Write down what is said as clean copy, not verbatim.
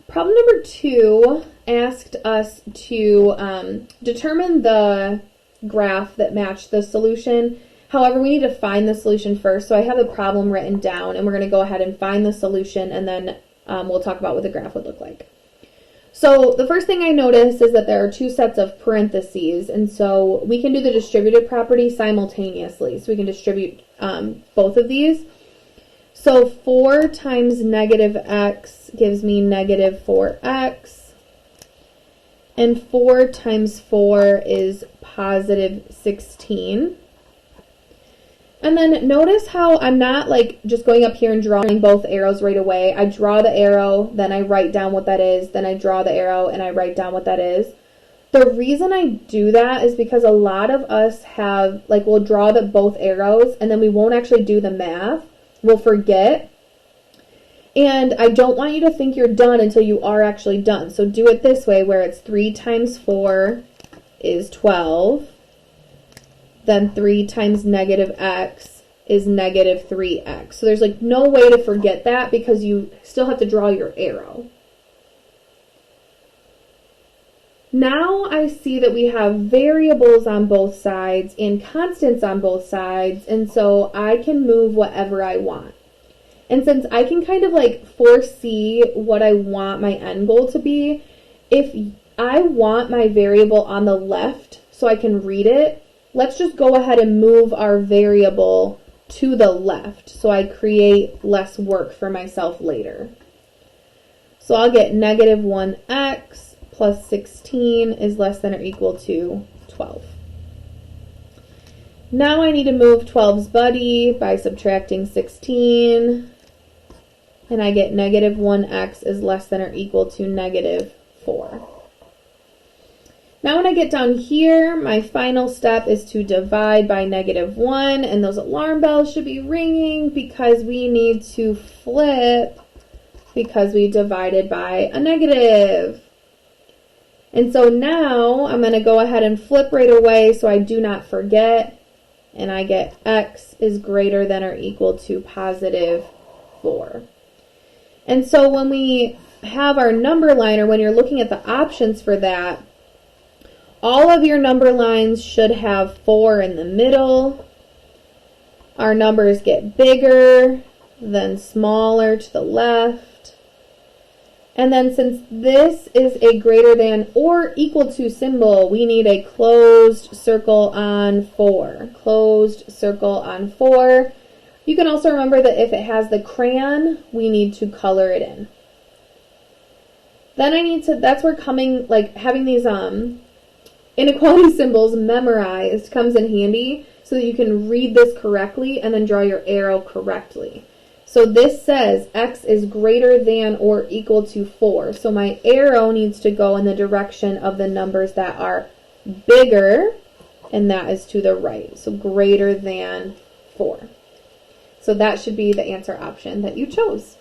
Problem number 2 asked us to determine the graph that matched the solution. However, we need to find the solution first. So I have the problem written down, and we're going to go ahead and find the solution, and then we'll talk about what the graph would look like. So the first thing I notice is that there are 2 sets of parentheses, and so we can do the distributive property simultaneously. So we can distribute both of these. So 4 times negative x gives me negative 4x, and 4 times 4 is positive 16. And then notice how I'm not like just going up here and drawing both arrows right away. I draw the arrow, then I write down what that is, then I draw the arrow and I write down what that is. The reason I do that is because a lot of us have, like, we'll draw both arrows and then we won't actually do the math. We'll forget. And I don't want you to think you're done until you are actually done. So do it this way, where it's 3 times 4 is 12. Then 3 times negative x is negative 3x. So there's like no way to forget that because you still have to draw your arrow. Now I see that we have variables on both sides and constants on both sides, and so I can move whatever I want. And since I can kind of like foresee what I want my end goal to be, if I want my variable on the left so I can read it, let's just go ahead and move our variable to the left so I create less work for myself later. So I'll get negative 1x plus 16 is less than or equal to 12. Now I need to move 12's buddy by subtracting 16, and I get negative 1x is less than or equal to negative 4. Now when I get down here, my final step is to divide by negative 1, and those alarm bells should be ringing because we need to flip because we divided by a negative. And so now I'm going to go ahead and flip right away so I do not forget, and I get x is greater than or equal to positive 4. And so when we have our number line, or when you're looking at the options for that, all of your number lines should have 4 in the middle. Our numbers get bigger, then smaller to the left. And then since this is a greater than or equal to symbol, we need a closed circle on 4. Closed circle on 4. You can also remember that if it has the crayon, we need to color it in. Then I need to, that's where having these inequality symbols memorized comes in handy so that you can read this correctly and then draw your arrow correctly. So this says x is greater than or equal to 4. So my arrow needs to go in the direction of the numbers that are bigger, and that is to the right. So greater than 4. So that should be the answer option that you chose.